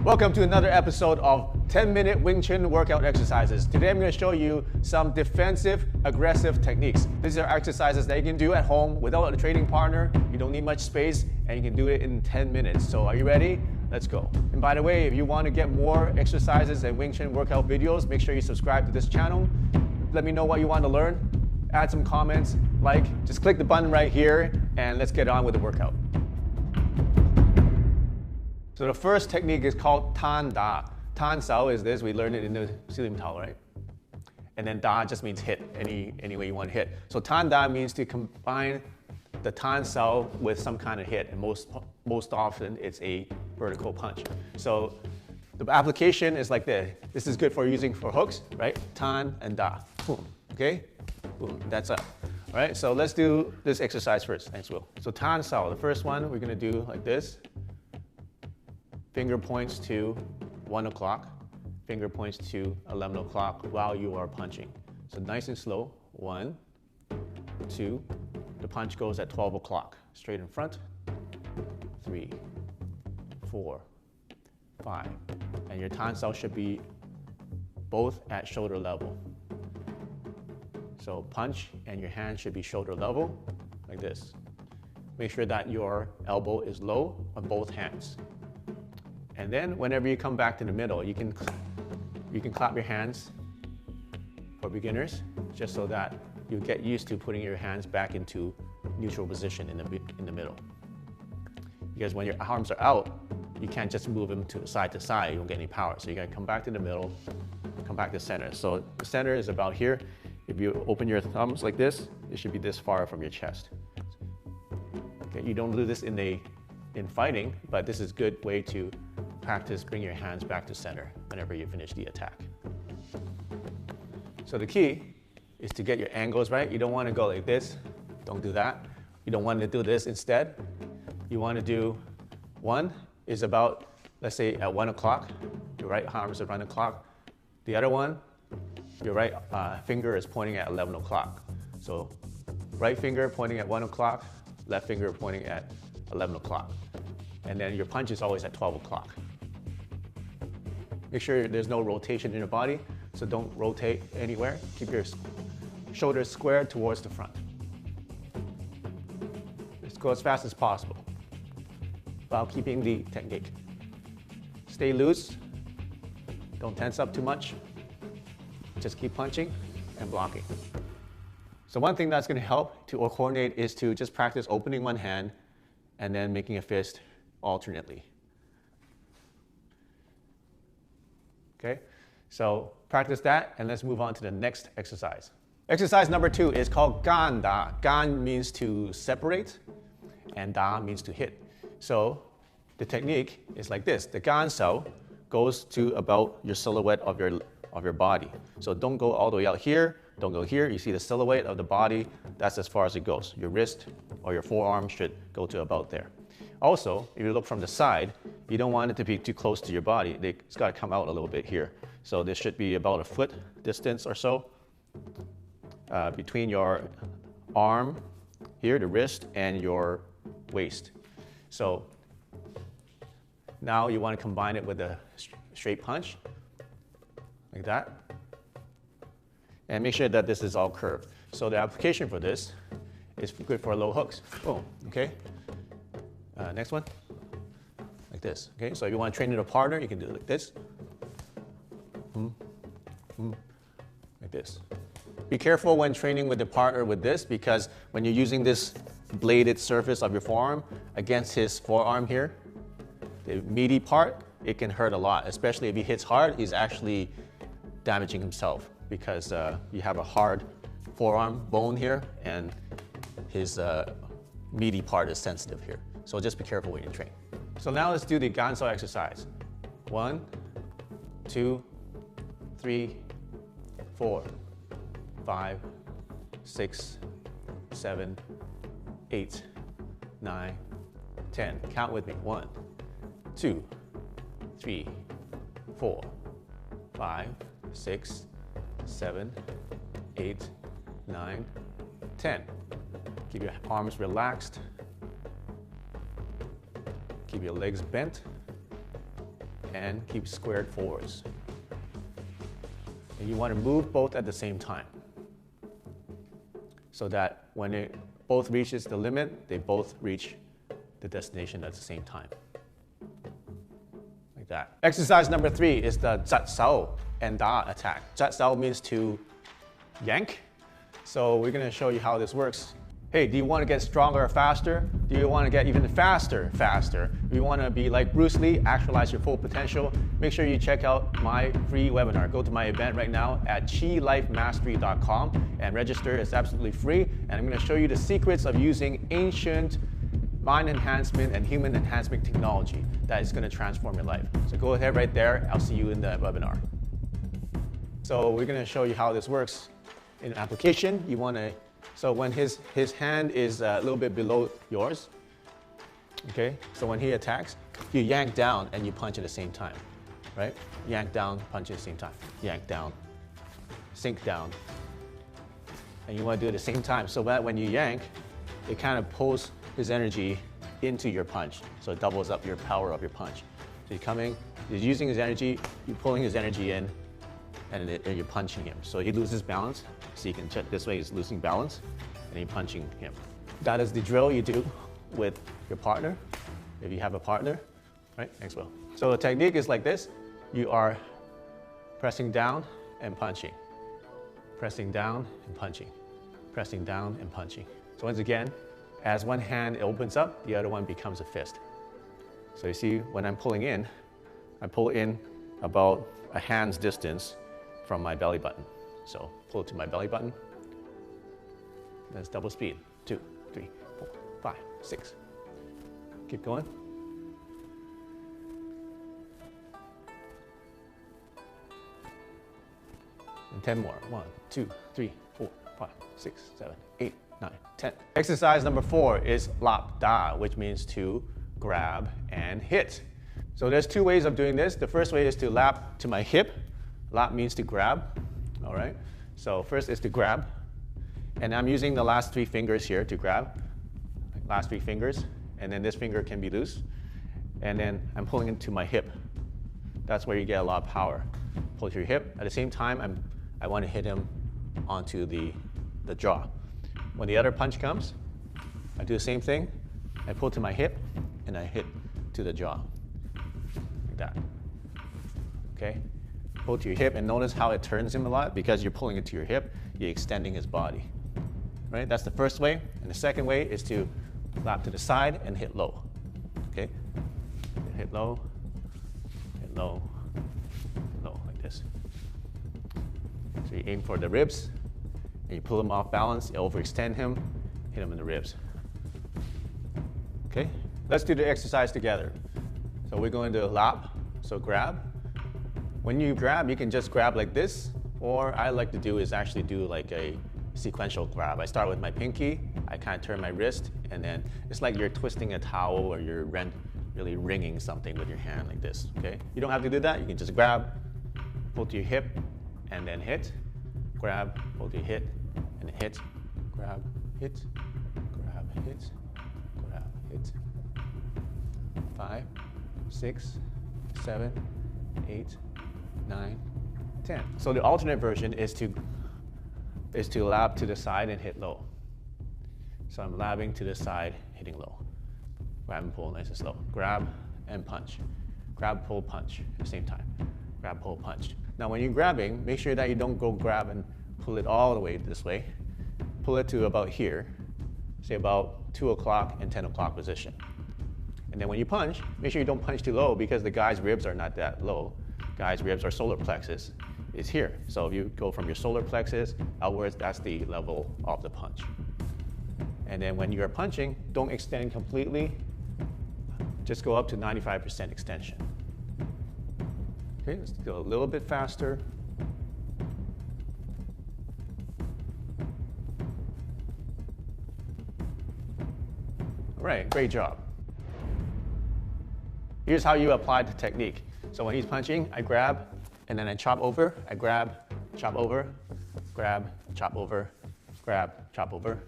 Welcome to another episode of 10-minute Wing Chun workout exercises. Today I'm going to show you some defensive, aggressive techniques. These are exercises that you can do at home without a training partner. You don't need much space and you can do it in 10 minutes. So are you ready? Let's go. And by the way, if you want to get more exercises and Wing Chun workout videos, make sure you subscribe to this channel. Let me know what you want to learn. Add some comments, just click the button right here and let's get on with the workout. So the first technique is called Tan Da. Tan Sao is this, we learned it in the Silim Tao, right? And then Da just means hit, any way you want to hit. So Tan Da means to combine the Tan Sao with some kind of hit, and most often it's a vertical punch. So the application is like this. This is good for using for hooks, right? Tan and Da, boom, okay? Boom, that's up. All right, so let's do this exercise first. Thanks, Will. So Tan Sao, the first one we're gonna do like this. Finger points to 1 o'clock, finger points to 11 o'clock while you are punching. So nice and slow, 1, 2, the punch goes at 12 o'clock, straight in front, 3, 4, 5, and your Tan Sao should be both at shoulder level. So punch and your hand should be shoulder level, like this. Make sure that your elbow is low on both hands. And then whenever you come back to the middle, you can clap your hands for beginners, just so that you get used to putting your hands back into neutral position in the middle. Because when your arms are out, you can't just move them to side, you don't get any power. So you gotta come back to the middle, come back to center. So the center is about here. If you open your thumbs like this, it should be this far from your chest. Okay, you don't do this in fighting, but this is a good way to practice bring your hands back to center whenever you finish the attack. So the key is to get your angles right. You don't want to go like this. Don't do that. You don't want to do this instead. You want to do one is about, let's say at 1 o'clock, your right arm is at 1 o'clock. The other one, your right finger is pointing at 11 o'clock. So right finger pointing at 1 o'clock, left finger pointing at 11 o'clock. And then your punch is always at 12 o'clock. Make sure there's no rotation in your body, so don't rotate anywhere. Keep your shoulders squared towards the front. Just go as fast as possible while keeping the technique. Stay loose, don't tense up too much. Just keep punching and blocking. So one thing that's going to help to coordinate is to just practice opening one hand and then making a fist alternately. Okay, so practice that and let's move on to the next exercise. Exercise number 2 is called Gan Da. Gan means to separate and Da means to hit. So the technique is like this. The Gan Sao goes to about your silhouette of your body. So don't go all the way out here, don't go here. You see the silhouette of the body, that's as far as it goes. Your wrist or your forearm should go to about there. Also, if you look from the side, you don't want it to be too close to your body. It's got to come out a little bit here. So this should be about a foot distance or so between your arm here, the wrist, and your waist. So now you want to combine it with a straight punch, like that. And make sure that this is all curved. So the application for this is good for low hooks. Boom, okay? Next one, like this, okay? So if you want to train in a partner, you can do it like this. Like this. Be careful when training with a partner with this, because when you're using this bladed surface of your forearm against his forearm here, the meaty part, it can hurt a lot, especially if he hits hard, he's actually damaging himself because you have a hard forearm bone here and his meaty part is sensitive here. So just be careful when you train. So now let's do the Gan Sao exercise. 1, 2, 3, 4, 5, 6, 7, 8, 9, 10. Count with me. 1, 2, 3, 4, 5, 6, 7, 8, 9, 10. Keep your arms relaxed. Keep your legs bent. and keep squared forwards. And you want to move both at the same time so that when it both reaches the limit, they both reach the destination at the same time. Like that. Exercise number 3 is the zat sao and da attack. Zat sao means to yank. So we're going to show you how this works. Hey, do you want to get stronger or faster? Do you want to get even faster? Do you want to be like Bruce Lee, actualize your full potential? Make sure you check out my free webinar. Go to my event right now at chilifemastery.com and register. It's absolutely free. And I'm going to show you the secrets of using ancient mind enhancement and human enhancement technology that is going to transform your life. So go ahead right there. I'll see you in the webinar. So we're going to show you how this works. In application, you want to, so when his hand is a little bit below yours, okay? So when he attacks, you yank down and you punch at the same time, right? Yank down, punch at the same time. Yank down, sink down. And you want to do it at the same time so that when you yank, it kind of pulls his energy into your punch. So it doubles up your power of your punch. So you're coming, you're using his energy, you're pulling his energy in, and you're punching him. So he loses balance. So you can check this way, he's losing balance, and you're punching him. That is the drill you do with your partner, if you have a partner, right? Thanks, Will. So the technique is like this. You are pressing down and punching, pressing down and punching, pressing down and punching. So once again, as one hand opens up, the other one becomes a fist. So you see, when I'm pulling in, I pull in about a hand's distance from my belly button. So pull it to my belly button. That's double speed. 2, 3, 4, 5, 6. Keep going. And 10 more. 1, 2, 3, 4, 5, 6, 7, 8, 9, 10. Exercise number 4 is lap da, which means to grab and hit. So there's 2 ways of doing this. The first way is to lap to my hip. Lap means to grab, all right? So first is to grab, and I'm using the last 3 fingers here to grab, last 3 fingers, and then this finger can be loose, and then I'm pulling into my hip. That's where you get a lot of power. Pull to your hip. At the same time, I want to hit him onto the jaw. When the other punch comes, I do the same thing. I pull to my hip, and I hit to the jaw, like that, okay? Pull to your hip, and notice how it turns him a lot because you're pulling it to your hip, you're extending his body, right? That's the first way. And the second way is to lap to the side and hit low, okay? Hit low, hit low, hit low, like this. So you aim for the ribs, and you pull him off balance, you overextend him, hit him in the ribs. Okay, let's do the exercise together. So we're going to lap, so grab. When you grab, you can just grab like this, or I like to do is actually do like a sequential grab. I start with my pinky, I kind of turn my wrist, and then it's like you're twisting a towel or you're really wringing something with your hand like this, okay? You don't have to do that, you can just grab, pull to your hip, and then hit, grab, pull to your hip, and hit, grab, hit, grab, hit, grab, hit. 5, 6, 7, 8, 9, 10. So the alternate version is to lap to the side and hit low. So I'm lapping to the side, hitting low. Grab and pull, nice and slow. Grab and punch. Grab, pull, punch at the same time. Grab, pull, punch. Now when you're grabbing, make sure that you don't go grab and pull it all the way this way. Pull it to about here, say about 2 o'clock and 10 o'clock position. And then when you punch, make sure you don't punch too low because the guy's ribs are not that low. Guy's ribs are solar plexus is here. So if you go from your solar plexus outwards, that's the level of the punch. And then when you're punching, don't extend completely. Just go up to 95% extension. Okay, let's go a little bit faster. All right, great job. Here's how you apply the technique. So when he's punching, I grab, and then I chop over. I grab, chop over, grab, chop over, grab, chop over.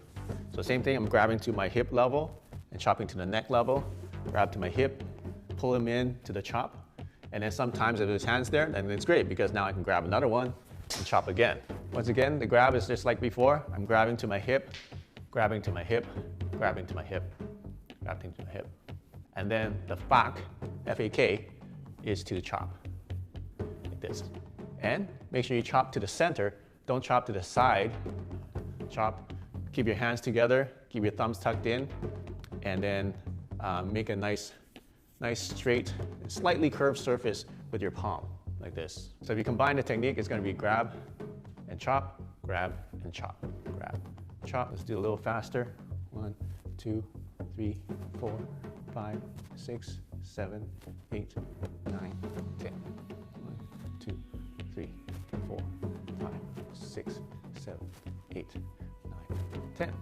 So same thing, I'm grabbing to my hip level and chopping to the neck level. Grab to my hip, pull him in to the chop, And then sometimes if there's hands there, then it's great because now I can grab another one and chop again. Once again, the grab is just like before. I'm grabbing to my hip, grabbing to my hip, grabbing to my hip, grabbing to my hip. And then the fak, F-A-K, is to the chop, like this. And make sure you chop to the center, don't chop to the side. Chop, keep your hands together, keep your thumbs tucked in, and then make a nice straight, slightly curved surface with your palm, like this. So if you combine the technique, it's gonna be grab and chop, grab and chop, grab, chop. Let's do a little faster. 1, 2, 3, 4, 5, 6, 7, 8, 9, 10. 1, 2, 3, 4, 5, 6, 7, 8, 9, 10.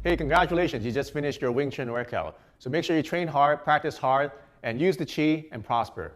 Hey, congratulations, you just finished your Wing Chun workout. So make sure you train hard, practice hard, and use the Chi and prosper.